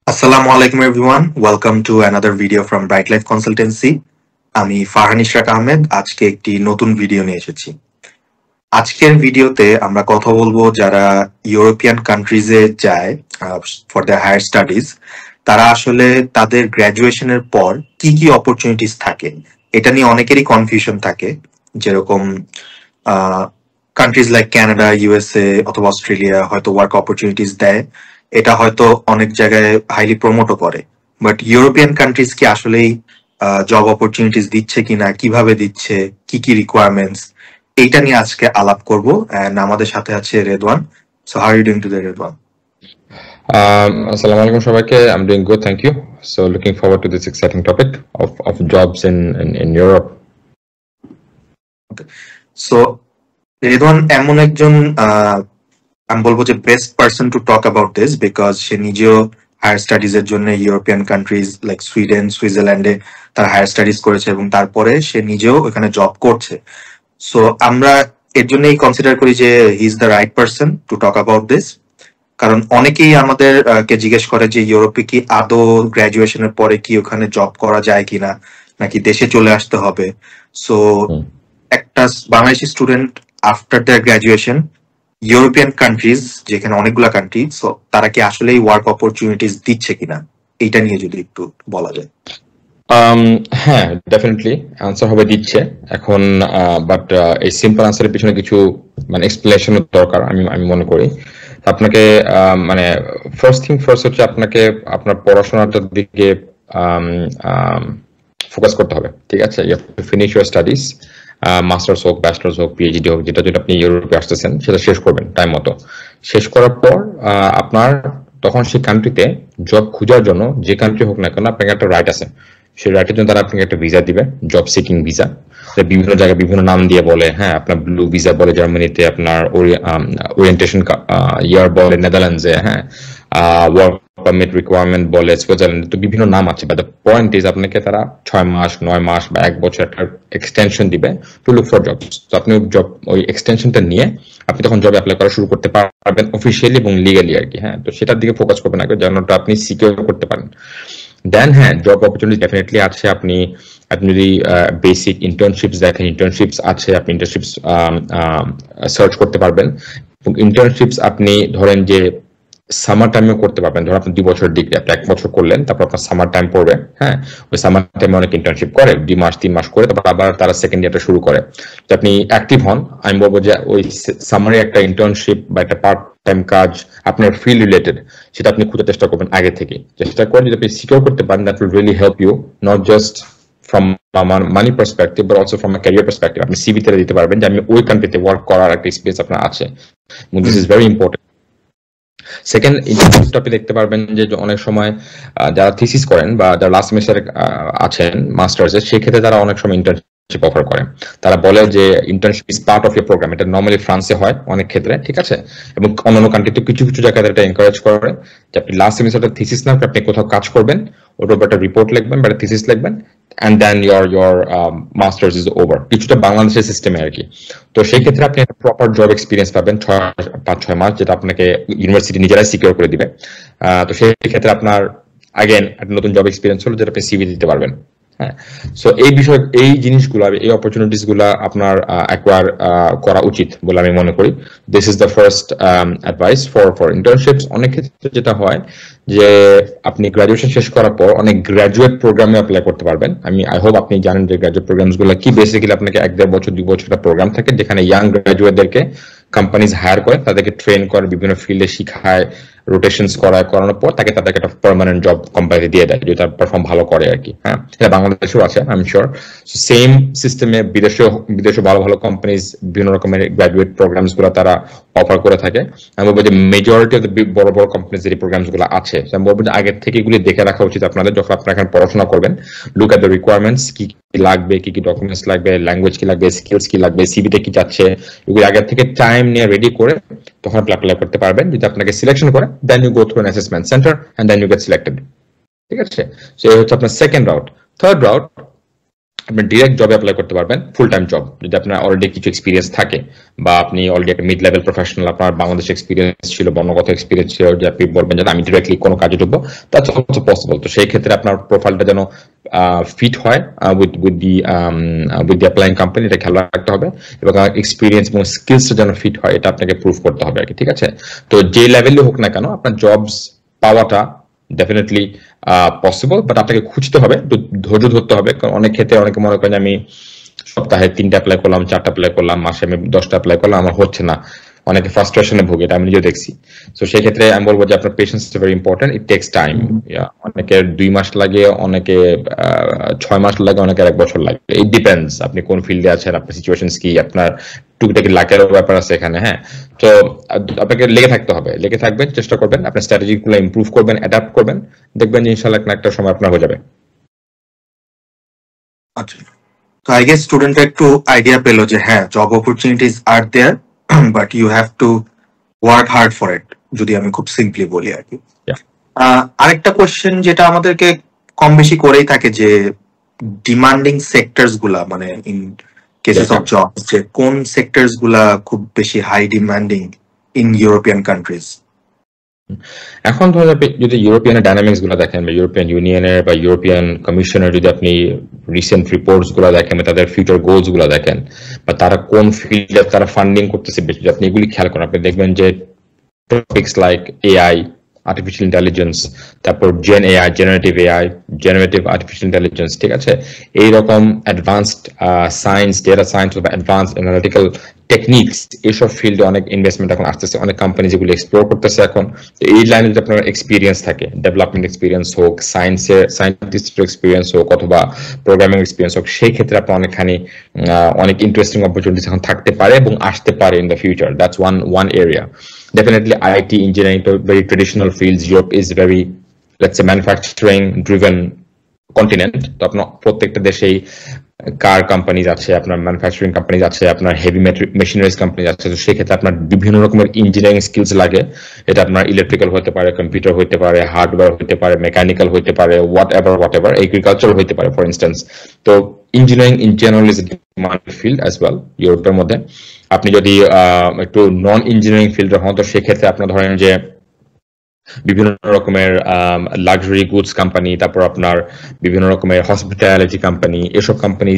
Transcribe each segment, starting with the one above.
Assalamu alaikum everyone. Welcome to another video from Bright Life Consultancy. আমি ফারহান ইশরাক আহমেদ আজকে একটি নতুন ভিডিও নিয়ে এসেছি। আজকের ভিডিওতে আমরা কথা বলবো যারা ইউরোপিয়ান কান্ট্রিজে যায় ফর দ্য হায়ার স্টাডিজ, তারা আসলে তাদের গ্র্যাজুয়েশনের পর কি কি অপরচুনিটিস থাকে এটা নিয়ে অনেকেরই কনফিউশন থাকে। যেরকম কান্ট্রিজ লাইক কানাডা, ইউএসএ অথবা অস্ট্রেলিয়া হয়তো ওয়ার্ক অপরচুনিটিস দেয়, এটা হয়তো অনেক জায়গায় হাইলি প্রমোটও করে। বাট ইউরোপিয়ান কান্ট্রিজ কি আসলেই জব অপরচুনিটিস দিচ্ছে কিনা, কিভাবে দিচ্ছে, কি কি রিকোয়ারমেন্টস, এইটা নিয়ে আজকে আলাপ করব। এন্ড আমাদের সাথে আছে Redwan. So how are you doing today Redwan? Assalamu alaikum সবাইকে. I'm doing good, thank you. So looking forward to this exciting topic of jobs in Europe. So Redwan এমন একজন আমি বলবো যে best person to talk about this, because সে নিজেও higher studies এর জন্য ইউরোপিয়ান কান্ট্রিজ লাইক সুইডেন, সুইজারল্যান্ডে তার হায়ার স্টাডিজ করেছে এবং তারপরে সে নিজেও ওখানে জব করছে। সো আমরা এর জন্যই কনসিডার করি যে he is the right person to talk about this. কারণ অনেকেই আমাদের কে জিজ্ঞেস করে যে ইউরোপে কি আদৌ গ্রাজুয়েশনের পরে কি ওখানে জব করা যায় কিনা, নাকি দেশে চলে আসতে হবে। সো একটা Bangladeshi student after their graduation European countries, যেখানে অনেকগুলা কান্ট্রি, সো তারা কি আসলেই ওয়ার্ক অপরচুনিটিস দিচ্ছে কিনা, এইটা নিয়ে যদি একটু বলা যায়। হ্যাঁ, ডেফিনেটলি আনসার হবে দিচ্ছে এখন, বাট এই সিম্পল আনসারের পিছনে কিছু মানে এক্সপ্লেনেশন দরকার আমি মনে করি। আপনাকে মানে ফার্স্ট থিং ফার্স্ট হচ্ছে আপনাকে আপনার পড়াশোনাটার দিকে ফোকাস করতে হবে, ঠিক আছে? You have to finish your studies, masters হোক, ব্যাচলার্স হোক, পিএইচডি হোক, যেটা যেটা আপনি ইউরোপে আসতেছেন সেটা শেষ করবেন টাইম মতো। শেষ করার পর আপনার তখন সেই কান্ট্রিতে জব খোঁজার জন্য, যে কান্ট্রি হোক না কেন, আপনাকে একটা রাইট আছে। সেই রাইটের জন্য তারা আপনাকে একটা ভিসা দিবে, জব সিকিং ভিসা। বিভিন্ন জায়গায় বিভিন্ন নাম দিয়ে বলে, হ্যাঁ, আপনার ব্লু ভিসা বলে জার্মানিতে, আপনার ওরিয়েন্টেশন ইয়ার বলে নেদারল্যান্ডসে, হ্যাঁ, ওয়ার্ক পারমিট রিকোয়ারমেন্ট বলে সুইজারল্যান্ডে। তো বিভিন্ন নাম আছে, বাট দ্য পয়েন্ট ইজ আপনাকে তারা 6 মাস, 9 মাস বা 1 বছর একটা এক্সটেনশন দিবে টু লুক ফর জব। তো আপনি জব ওই এক্সটেনশনটা নিয়ে আপনি তখন জব অ্যাপ্লাই করা শুরু করতে পারবেন অফিসিয়ালি এবং লিগালি আর কি। হ্যাঁ, তো সেটার দিকে ফোকাস করবেন আগে, যেন আপনি সিকিউর করতে পারেন। দেন হ্যাঁ, জব অপরচুনিটি ডেফিনেটলি আছে। আপনি যদি বেসিক ইন্টার্নশিপস দেখেন, ইন্টার্নশিপস আছে, আপনি ইন্টার্নশিপস সার্চ করতে পারবেন। এবং ইন্টার্নশিপস আপনি ধরেন যে সামার টাইমেও করতে পারবেন। ধরুন আপনি 2 বছর ডিগ্রি, আপনি 1 বছর করলেন, তারপর আপনার সামার টাইম পড়বে। হ্যাঁ, ওই সামার টাইমে অনেক ইন্টার্নশিপ করে 2 মাস 3 মাস করে, তারপর আবার তারা সেকেন্ড ইয়ারটা শুরু করে। তো আপনি অ্যাক্টিভ হন। আমি বলবো যে ওই সামারে একটা ইন্টার্নশিপ বা একটা পার্ট টাইম কাজ আপনার ফিল্ড রিলেটেড, সেটা আপনি খুঁজে চেষ্টা করবেন আগে থেকে। চেষ্টা করে যদি আপনি সিকিউর করতে পারেন, that will really help you, not just from a money perspective but also from a career perspective. আপনি সিভিতে দিতে পারবেন যে আমি ওই কান্ট্রিতে ওয়ার্ক করার একটা এক্সপেরিয়েন্স আপনার আছে। This is very important. Second, ইন্টার্নশিপটা দেখতে পারবেন যে অনেক সময় যারা থিসিস করেন বা যারা লাস্ট সেমিস্টারে আছেন মাস্টার্সে, সেক্ষেত্রে তারা অনেক সময় ইন্টার্নশিপ অফার করে। তারা বলে যে internship is part of year programme. এটা নর্মালি ফ্রান্সে হয় অনেক ক্ষেত্রে, ঠিক আছে, এবং অন্যান্য কান্ট্রিতে কিছু কিছু জায়গায় এটা এনকারেজ করে যে আপনি লাস্ট সেমিস্টারটা থিসিস না, আপনি কোথাও কাজ করবেন, ওটার উপর একটা রিপোর্ট লিখবেন বা একটা থিসিস লিখবেন, and then your masters is over. কিছুটা বাংলাদেশের সিস্টেমে আর কি। তো সেই ক্ষেত্রে আপনি একটা প্রপার জব এক্সপিরিয়েন্স পাবেন 5-6 মাস, যেটা আপনাকে ইউনিভার্সিটি নিজেরাই সিকিউর করে দিবে। তো সেই ক্ষেত্রে আপনার আগেন একটা নতুন জব এক্সপিরিয়েন্স হলো, যেটা আপনি সিভি দিতে পারবেন। হ্যাঁ, সো এই বিষয়, এই জিনিসগুলো, এই অপরচুনিটিস গুলা আপনার অ্যাকোয়ার করা উচিত বলে আমি মনে করি। This is the first advice for ইন্টার্নশিপস। অনেক ক্ষেত্রে যেটা হয় যে আপনি গ্রাজুয়েশন শেষ করার পর অনেক গ্রাজুয়েট প্রোগ্রামে অ্যাপ্লাই করতে পারবেন। আই হোপ আপনি জানেন যে গ্রাজুয়েট প্রোগ্রামস গুলো কি। বেসিক্যালি আপনাকে 1-1.5 বছর 2 বছর একটা প্রোগ্রাম থাকে, যেখানে ইয়াং গ্রাজুয়েটদেরকে কোম্পানিজ হায়ার করে, তাদেরকে ট্রেন করে, বিভিন্ন ফিল্ডে শিখায়, রোটেশনস করানোর পর তাদেরকে একটা পার্মানেন্ট জব কোম্পানিতে দিয়ে দেয়, যদি তার পারফর্ম ভালো করে আর কি। হ্যাঁ, এটা বাংলাদেশেও আছে আই এম শিওর। সেম সিস্টেমে বিদেশে ভালো ভালো কোম্পানিজ বিভিন্ন রকমের গ্রাজুয়েট প্রোগ্রামস গুলো তারা অফার করে থাকে। আমি বলবো যে মেজরিটি অফ দ্য বড় বড় কোম্পানিজ এই প্রোগ্রামস গুলো আছে। আমি বলবো যে আগের থেকে এগুলি দেখে রাখা উচিত আপনাদের, যখন আপনারা এখানে পড়াশোনা করবেন। লুক এট দ্য রিকোয়ারমেন্টস, কি লাগবে, কি কি ডকুমেন্টস লাগবে, ল্যাঙ্গুয়েজ কি লাগবে, স্কিলস কি লাগবে, সিভিতে কি যাচ্ছে, এগুলি আগের থেকে টাইম নিয়ে রেডি করে তখন আপনি অ্যাপ্লাই করতে পারবেন। যদি আপনাকে সিলেকশন করে, then you go through an assessment centre and then you get selected, ঠিক আছে? সো এই হচ্ছে আপনার সেকেন্ড রাউট। থার্ড রাউট, আপনি ডিরেক্ট জবে অ্যাপ্লাই করতে পারবেন, ফুল টাইম জব, যদি আপনার অলরেডি কিছু এক্সপিরিয়েন্স থাকে বা আপনি অলরেডি একটা মিড লেভেল প্রফেশনাল, আপনার বাংলাদেশ এক্সপিরিয়েন্স ছিল, বর্ণগত এক্সপিরিয়েন্স ছিল, যে আপনি বলবেন যে আমি ডিরেক্টলি কোনো কাজে ঢুকবো, দ্যাটস অলসো পসিবল। তো সেই ক্ষেত্রে আপনার প্রোফাইলটা যেন ফিট হয় উইথ দি অ্যাপ্লাইং কোম্পানি, এটা খেয়াল রাখতে হবে, এবং এক্সপিরিয়েন্স এবং স্কিলসটা যেন ফিট হয়, এটা আপনাকে প্রুভ করতে হবে আর কি, ঠিক আছে? তো যে লেভেলে হোক না কেন আপনার জবস পাওয়াটা ডেফিনেটলি পসিবল, বাট আপনাকে খুঁজতে হবে, একটু ধৈর্য ধরতে হবে। কারণ অনেক ক্ষেত্রে অনেকে মনে করেন আমি সপ্তাহে 3টা অ্যাপ্লাই করলাম, 4টা অ্যাপ্লাই করলাম, মাসে আমি 10টা অ্যাপ্লাই করলাম, আমার হচ্ছে না, অনেকে ফ্রাস্ট্রেশনে ভোগে, এটা আমি নিজেও দেখছি। তো সেই ক্ষেত্রে আমি বলবো যে আপনার patience is very important, it takes time. অনেকের 2 মাস লাগে, অনেকে 6 মাস লাগে, অনেকের 1 বছর লাগে, ইট ডিপেন্ডস আপনি কোন ফিল্ডে আছেন, আপনার সিচুয়েশন কি, আপনার টুকিটাকি লাকেরও ব্যাপার আছে এখানে। হ্যাঁ, তো আপনাকে লেগে থাকতে হবে, লেগে থাকবেন, চেষ্টা করবেন, আপনার স্ট্র্যাটেজিগুলো ইমপ্রুভ করবেন, অ্যাডাপ্ট করবেন, দেখবেন যে ইনশাআল্লাহ একটা সময় আপনার হয়ে যাবে। আচ্ছা, তো আই গেস স্টুডেন্টরা একটু আইডিয়া পেলো যে হ্যাঁ, job opportunities are there, but you have to work hard for it, যদি আমি খুব সিম্পলি বলি আর কি। আরেকটা কোশ্চেন যেটা আমাদেরকে কম বেশি করেই থাকে, যে ডিমান্ডিং সেক্টরস গুলা, মানে ইন কেসেস অফ জব, যে কোন সেক্টরস গুলা খুব বেশি high demanding in European countries. এখন ধরুন আপনি যদি ইউরোপিয়ানের ডাইনামিক্স গুলো দেখেন, বা ইউরোপিয়ান ইউনিয়নের বা ইউরোপিয়ান কমিশনের যদি আপনি রিসেন্ট রিপোর্টস গুলো দেখেন, বা তাদের ফিউচার গোলস গুলো দেখেন, বা তারা কোন ফিল্ডে তারা ফান্ডিং করতেছে বেশি, আপনি এগুলি খেয়াল করেন, আপনি দেখবেন যে topics like AI, artificial intelligence, তারপর Gen AI, generative artificial intelligence, ঠিক আছে, এইরকম অ্যাডভান্সড সায়েন্স, ডেটা সায়েন্স বা অ্যাডভান্স অ্যানালিটিক্যাল টেকনিক্স, এইসব ফিল্ডে অনেক ইনভেস্টমেন্ট এখন আসতেছে, অনেক কোম্পানি যেগুলো এক্সপ্লোর করতেছে এখন। এই লাইনে যদি আপনার এক্সপিরিয়েন্স থাকে, ডেভেলপমেন্ট এক্সপিরিয়েন্স হোক, সায়েন্টিস্টের এক্সপিরিয়েন্স হোক, অথবা প্রোগ্রামিং এক্সপিরিয়েন্স হোক, সেই ক্ষেত্রে আপনার অনেক ইন্টারেস্টিং অপরচুনিটিস এখন থাকতে পারে এবং আসতে পারে in the future. That's one area. Definitely IT, engineering, very traditional fields. Europe is very, let's say, manufacturing driven continent. তো আপনার প্রত্যেকটা দেশেই কার কোম্পানিজ আছে, আপনার ম্যানুফ্যাকচারিং কোম্পানিজ আছে, আপনার হেভি মেশিনারিজ কোম্পানিজ আছে। তো সেক্ষেত্রে আপনার বিভিন্ন রকমের ইঞ্জিনিয়ারিং স্কিলস লাগে। এটা আপনার ইলেকট্রিক্যাল হতে পারে, কম্পিউটার হতে পারে, হার্ডওয়্যার হতে পারে, মেকানিক্যাল হতে পারে, হোয়াট এভার, এগ্রিকালচার হতে পারে ফর ইনস্টেন্স। তো engineering in general is demand field as well ইউরোপের মধ্যে। আপনি যদি একটু নন ইঞ্জিনিয়ারিং ফিল্ডে হন, তো সেক্ষেত্রে আপনার ধরেন যে বিভিন্ন রকমের লাক্সারি গুডস কোম্পানি, তারপর আপনার বিভিন্ন রকমের হসপিটালিটি কোম্পানি, এসব কোম্পানি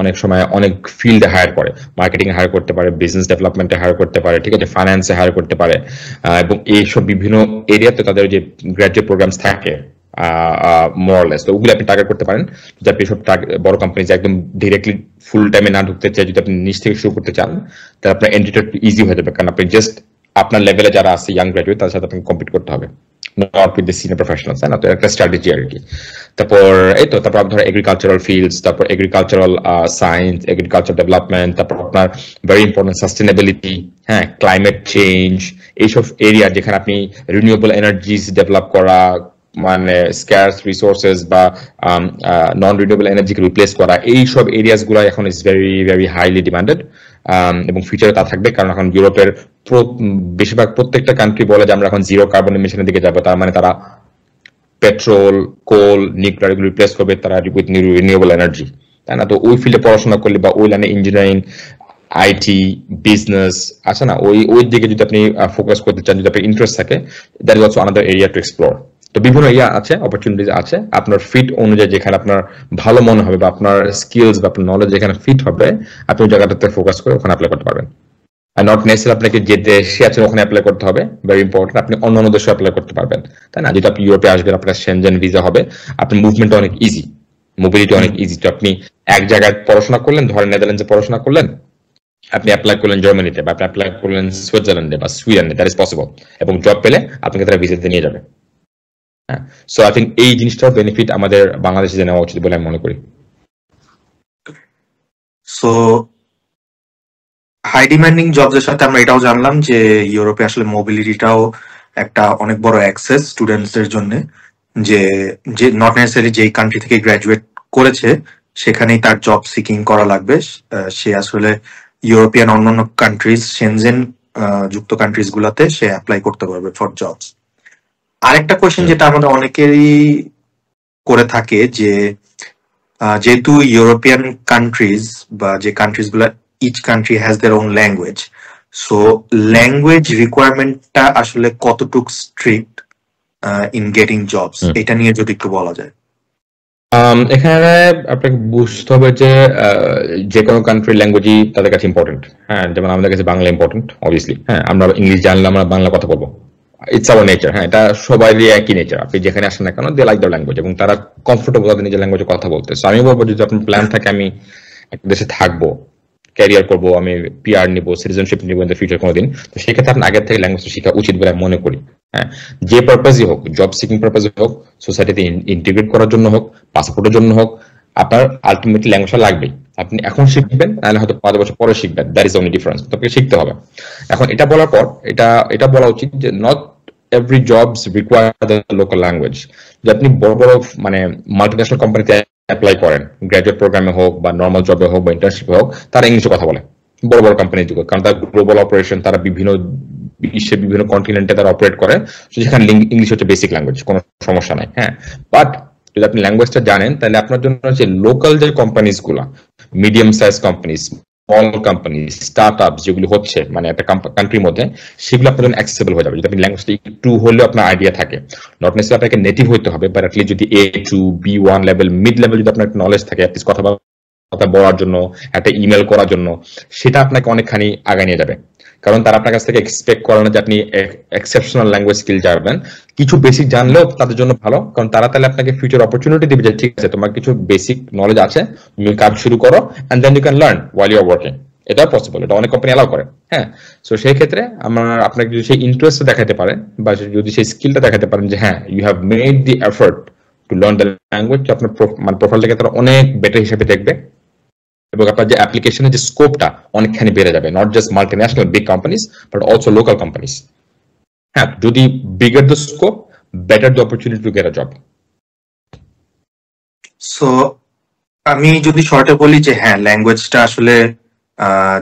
অনেক সময় অনেক ফিল্ডে হায়ার করে, মার্কেটিং হায়ার করতে পারে, বিজনেস ডেভেলপমেন্টে হায়ার করতে পারে, ঠিক আছে, ফাইন্যান্সে হায়ার করতে পারে, এবং এইসব বিভিন্ন এরিয়াতে তাদের যে গ্র্যাজুয়েট প্রোগ্রামস থাকে মোরলেস, তো ওগুলো আপনি টার্গেট করতে পারেন। যদি আপনি সব বড় কোম্পানি একদম ডিরেক্টলি ফুল টাইমে না ঢুকতে চাই, যদি আপনি নিচ থেকে শুরু করতে চান, তাহলে আপনার এন্ট্রিটা একটু ইজি হয়ে যাবে, কারণ আপনি জাস্ট আপনার লেভেলে যারা আছে ইয়াং গ্র্যাজুয়েট, তাদের সাথে আপনাকে কম্পিট করতে হবে, not with the senior professionals, তাই না? তো একটা স্ট্র্যাটেজি আর কি। তারপর তারপর আপনার এগ্রিকালচারাল ফিল্ডস, তারপর এগ্রিকালচারাল সায়েন্স, এগ্রিকালচার ডেভেলপমেন্ট, তারপর আপনার ভেরি ইম্পর্টেন্ট সাস্টেনেবিলিটি, হ্যাঁ, ক্লাইমেট চেঞ্জ, এইসব এরিয়া যেখানে আপনি রিনিউয়েবল এনার্জিস ডেভেলপ করা, মানে স্ক্যার্স রিসোর্সেস বা নন রিনিউয়েবল এনার্জিকে রিপ্লেস করা, এইসব এরিয়াস গুলো এখন is very very highly demanded, এবং ফিউচারে তা থাকবে। কারণ এখন ইউরোপের বেশিরভাগ প্রত্যেকটা কান্ট্রি বলে যে আমরা এখন জিরো কার্বন এমিশনের দিকে যাবো, তার মানে তারা পেট্রোল, কোল, নিউক্লিয়ার এগুলো রিপ্লেস করবে তারা উইথ রিনিউয়েবল এনার্জি, তাই না? তো ওই ফিল্ডে পড়াশোনা করলে বা ওই লাইনে ইঞ্জিনিয়ারিং, আইটি, বিজনেস আছে না, ওই দিকে যদি আপনি ফোকাস করতে চান, যদি আপনার ইন্টারেস্ট থাকে, that is also another area to explore. তো বিভিন্ন এরিয়া আছে, অপরচুনিটিজ আছে, আপনার ফিট অনুযায়ী যেখানে আপনার ভালো মনে হবে বা আপনার স্কিলস বা আপনার নলেজ যেখানে ফিট হবে, আপনি ওই জায়গাটাতে ফোকাস করে ওখানে অ্যাপ্লাই করতে পারবেন। আর নট নেসেসারি আপনাকে যে দেশে আছেন ওখানে অ্যাপ্লাই করতে হবে, ভেরি ইম্পর্টেন্ট, আপনি অন্যান্য দেশে অ্যাপ্লাই করতে পারবেন, তাই না? যদি আপনি ইউরোপে আসবেন, আপনার সেনজেন ভিসা হবে, আপনার মুভমেন্ট অনেক ইজি, মোবিলিটি অনেক ইজি। তো আপনি এক জায়গায় পড়াশোনা করলেন, ধরেন নেদারল্যান্ডসে পড়াশোনা করলেন, আপনি অ্যাপ্লাই করলেন জার্মানিতে, বা আপনি অ্যাপ্লাই করলেন সুইজারল্যান্ডে বা সুইডেনে, দ্যাট ইজ পসিবল, এবং জব পেলে আপনাকে তারা ভিসাতে নিয়ে যাবে। হ্যাঁ, সো আই থিঙ্ক এই জিনিসটাও বেনিফিট আমাদের বাংলাদেশে নেওয়া উচিত বলে আমি মনে করি। সো হাই ডিমান্ডিং জবসের সাথে আমরা এটাও জানলাম যে ইউরোপে আসলে মোবিলিটিটাও একটা অনেক বড় অ্যাক্সেস স্টুডেন্টসদের জন্য, যে নট নেসেসারি যেই কান্ট্রি থেকে গ্র্যাজুয়েট করেছে সেখানেই তার জব সিকিং করা লাগবে, সে আসলে ইউরোপিয়ান অন্যান্য কান্ট্রিজ, সেনজেন যুক্ত কান্ট্রিজ গুলাতে সে অ্যাপ্লাই করতে পারবে ফর জবস। আরেকটা কোয়েশ্চেন যেটা আমাদের অনেকেরই করে থাকে, যে যেহেতু ইউরোপিয়ান কান্ট্রিজ বা যে কান্ট্রিজ গুলা each country has their own language, so language রিকোয়ারমেন্টটা আসলে কতটুক স্ট্রিক্ট ইন গেটিং জবস, এটা নিয়ে যদি একটু বলা যায়। এখানে আপনাকে বুঝতে হবে যে কোনো কান্ট্রির ল্যাঙ্গুয়েজই তাদের কাছে ইম্পর্টেন্ট। হ্যাঁ, যেমন আমাদের কাছে বাংলা ইম্পর্টেন্ট অবভিয়াসলি। হ্যাঁ, আমরা ইংলিশ জানলে আমরা বাংলা কথা বলবো, ইটস আওয়ার নেচার। হ্যাঁ, এটা সবারই একই নেচার। আপনি যেখানে আসেন না কেন, দে লাইক দ্য ল্যাঙ্গুয়েজ, এবং তারা কমফোর্টেবল তাদের নিজের ল্যাঙ্গুয়েজে কথা বলতে। সো আমি বলবো যদি আপনার প্ল্যান থাকে আমি একটা দেশে থাকবো, ক্যারিয়ার করবো, আমি পিআর নিবো, সিটিজেনশিপ নিবো ইন দ্য ফিউচার কোনোদিন, তো সেক্ষেত্রে আপনার আগের থেকে ল্যাঙ্গুয়েজটা শেখা উচিত বলে আমি মনে করি। হ্যাঁ, যে পারপাসই হোক, জব সিকিং পারপাসে হোক, সোসাইটিতে ইন্টিগ্রেট করার জন্য হোক, পাসপোর্টের জন্য হোক, আপনার আলটিমেটলি ল্যাঙ্গুয়েজটা লাগবেই। আপনি এখন শিখবেন, নাহলে হয়তো 5 বছর পরে শিখবেন, দ্যাট ইজ অনলি ডিফারেন্স। আপনাকে শিখতে হবে। এখন এটা বলার পর এটা বলা উচিত যে not every jobs require the local language. যে আপনি বড় বড় মানে মাল্টিন্যাশনাল কোম্পানিতে অ্যাপ্লাই করেন, গ্রাজুয়েট প্রোগ্রামে হোক বা নর্মাল জবে হোক বা ইন্টার্নশিপে হোক, তারা ইংলিশে কথা বলে, বড় বড় কোম্পানি, কারণ তার গ্লোবাল অপারেশন, তারা বিভিন্ন বিশ্বের বিভিন্ন কন্টিনেন্টে তারা অপারেট করে, যেখানে ইংলিশ হচ্ছে বেসিক ল্যাঙ্গুয়েজ, কোনো সমস্যা নাই। হ্যাঁ, বাট যদি আপনি ল্যাঙ্গুয়েজটা জানেন, তাহলে আপনার জন্য যে লোকাল যে কোম্পানিজ গুলা, medium size companies, small company, start up যেগুলো হচ্ছে মানে একটা কান্ট্রির মধ্যে, সেগুলো আপনার জন্য অ্যাক্সেসিবল হয়ে যাবে যদি আপনি ল্যাঙ্গুয়েজটা একটু হলেও আপনার আইডিয়া থাকে। নট নেসেসারি আপনাকে নেটিভ হইতে হবে, বাট অ্যাটলিস্ট যদি A2, B1 level, mid level যদি আপনার একটা নলেজ থাকে, অ্যাটলিস্ট কথা বলার জন্য, একটা ইমেল করার জন্য, সেটা আপনাকে অনেকখানি আগায় নিয়ে যাবে। কারণ তারা আপনার কাছ থেকে এক্সপেক্ট করে না যে আপনি এক্সেপশনাল ল্যাঙ্গুয়েজ স্কিল জানবেন। কিছু বেসিক জানলেও তাদের জন্য ভালো, কারণ তারা তাহলে আপনাকে ফিউচার অপরচুনিটি দিবে যে ঠিক আছে, তোমার কিছু বেসিক নলেজ আছে, তুমি কাজ শুরু করো, and then you can learn while you are working. এটাও পসিবল, এটা অনেক কোম্পানি অ্যালাউ করে। হ্যাঁ, সো সেই ক্ষেত্রে আপনাকে যদি সেই ইন্টারেস্ট দেখাতে পারে বা যদি সেই স্কিলটা দেখাতে পারেন যে হ্যাঁ you have made the effort to learn the language, আপনার মানে প্রোফাইলটাকে তারা অনেক বেটার হিসেবে দেখবে, এবং আপনার যে অ্যাপ্লিকেশনের যে স্কোপটা অনেকখানি বেড়ে যাবে, not just multinational big companies but also local companies. হ্যাঁ, যদি bigger the scope, better the opportunity to get a job. So আমি যদি শর্টে বলি যে হ্যাঁ, ল্যাঙ্গুয়েজটা আসলে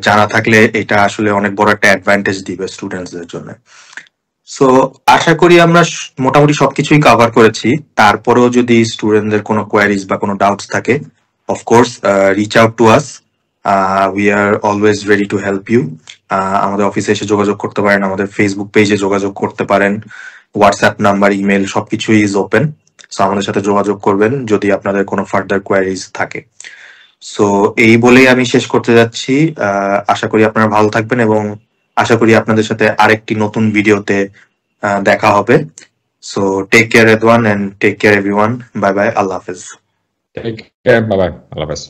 জানা থাকলে এটা আসলে অনেক বড় একটা অ্যাডভান্টেজ দিবে স্টুডেন্টসদের জন্য। সো আশা করি আমরা মোটামুটি সবকিছুই কভার করেছি। তারপরেও যদি স্টুডেন্টদের কোনো কোয়ারিজ বা কোনো ডাউটস থাকে, of course reach out to us, we are always ready to help you. আমাদের অফিসে এসে যোগাযোগ করতে পারেন, আমাদের ফেসবুক পেজে যোগাযোগ করতে পারেন, হোয়াটসঅ্যাপ নাম্বার, ইমেল সবকিছুই ইজ ওপেন। সো আমাদের সাথে যোগাযোগ করবেন যদি আপনাদের কোনো ফার্দার কোয়ারিজ থাকে। সো এই বলেই আমি শেষ করতে যাচ্ছি। আশা করি আপনারা ভালো থাকবেন এবং আশা করি আপনাদের সাথে আরেকটি নতুন ভিডিওতে দেখা হবে। So take care Redwan and take care everyone. Bye bye, আল্লাহ হাফেজ। টেক কেয়ার, বাই বাই, আল্লাহ হাফেজ।